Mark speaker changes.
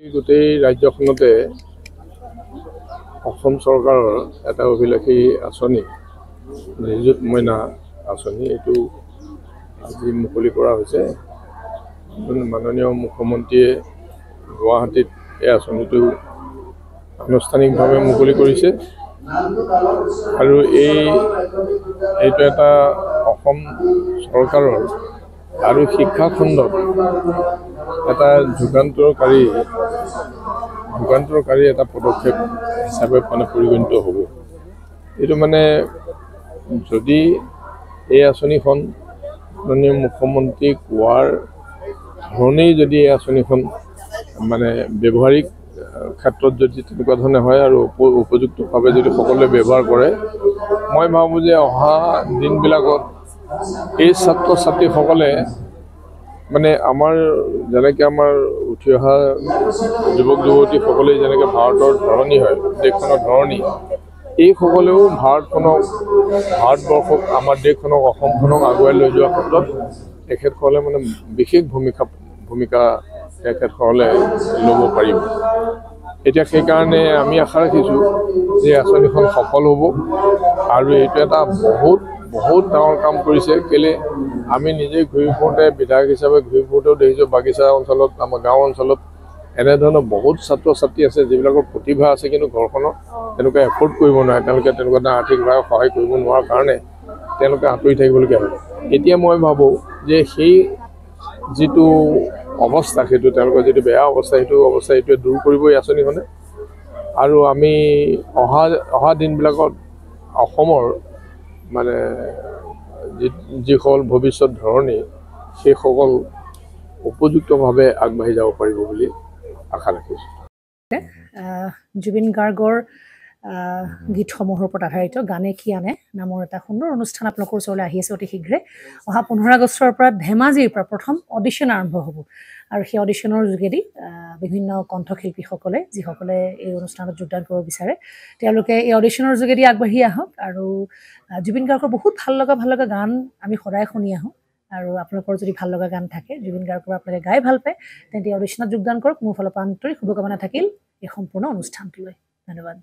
Speaker 1: গোটেই ৰাজ্যখনতে অসম চৰকাৰৰ এটা অভিলাষী আঁচনি নিযুত মইনা আঁচনি এইটো আজি মুকলি কৰা হৈছে। মাননীয় মুখ্যমন্ত্ৰীয়ে গুৱাহাটীত এই আঁচনিটো আনুষ্ঠানিকভাৱে মুকলি কৰিছে আৰু এইটো এটা অসম চৰকাৰৰ আৰু শিক্ষা খণ্ডত এটা যুগান্তকাৰী এটা পদক্ষেপ হিচাপে পৰিগণিত হ'ব। এইটো যদি এই আঁচনিখন মাননীয় মুখ্যমন্ত্ৰী কোৱাৰ ধৰণেই যদি এই আঁচনিখন ব্যৱহাৰিক ক্ষেত্ৰত যদি তেনেকুৱা ধৰণে হয় আৰু উপযুক্তভাৱে যদি সকলোৱে ব্যৱহাৰ কৰে, মই ভাবোঁ যে অহা দিনবিলাকত এই ছাত্ৰ ছাত্ৰীসকলে আমাৰ যেনেকৈ আমাৰ উঠি অহা যুৱক যুৱতীসকলে যেনেকৈ ভাৰতৰ ধৰণী হয়, দেশখনৰ ধৰণী, এইসকলেও ভাৰতবৰ্ষক আমাৰ দেশখনক অসমখনক আগুৱাই লৈ যোৱাৰ ক্ষেত্ৰত তেখেতসকলে বিশেষ ভূমিকা তেখেতসকলে ল'ব পাৰিব। এতিয়া সেইকাৰণে আমি আশা ৰাখিছোঁ যে আঁচনিখন সফল হ'ব আৰু এইটো এটা বহুত ডাঙৰ কাম কৰিছে। কেলে আমি নিজে ঘূৰি ফুৰোঁতে বিধায়ক হিচাপে ঘূৰি ফুৰোঁতেও দেখিছোঁ বাগিচা অঞ্চলত, আমাৰ গাঁও অঞ্চলত এনেধৰণৰ বহুত ছাত্ৰ ছাত্ৰী আছে যিবিলাকৰ প্ৰতিভা আছে, কিন্তু ঘৰখনত তেনেকুৱা এফৰ্ড কৰিব নোৱাৰে। তেওঁলোকে তেনেকুৱা এটা আৰ্থিকভাৱে সহায় কৰিব নোৱাৰাৰ কাৰণে তেওঁলোকে আঁতৰি থাকিবলগীয়া হয়। এতিয়া মই ভাবোঁ যে সেই যিটো অৱস্থা, সেইটো তেওঁলোকৰ যিটো বেয়া অৱস্থা, এইটোৱে দূৰ কৰিব এই আঁচনিখনে। আৰু আমি অহা দিনবিলাকত অসমৰ যিসকল ভৱিষ্যত ধৰণী, সেইসকল উপযুক্তভাৱে আগবাঢ়ি যাব পাৰিব বুলি আশা ৰাখিছোঁ।
Speaker 2: জুবিন গাৰ্গৰ গীতসমূহৰ ওপৰত আধাৰিত গানে কি আনে নামৰ এটা সুন্দৰ অনুষ্ঠান আপোনালোকৰ ওচৰলৈ আহি আছে অতি শীঘ্ৰে। অহা 15 আগষ্টৰ পৰা ধেমাজিৰ পৰা প্ৰথম অডিশ্যন আৰম্ভ হ'ব আৰু সেই অডিশ্যনৰ যোগেদি বিভিন্ন কণ্ঠশিল্পীসকলে যিসকলে এই অনুষ্ঠানত যোগদান কৰিব বিচাৰে, তেওঁলোকে এই অডিশ্যনৰ যোগেদি আগবাঢ়ি আহক আৰু জুবিন গাৰ্গৰ বহুত ভাল লগা গান আমি সদায় শুনি আহোঁ। আৰু আপোনালোকৰ যদি ভাল লগা গান থাকে, জুবিন গাৰ্গৰ আপোনালোকে গাই ভাল পায়, তেন্তে অডিশ্যনত যোগদান কৰক। মোৰ ফালৰ পৰা আন্তৰিক শুভকামনা থাকিল এই সম্পূৰ্ণ অনুষ্ঠানটোলৈ। ধন্যবাদ।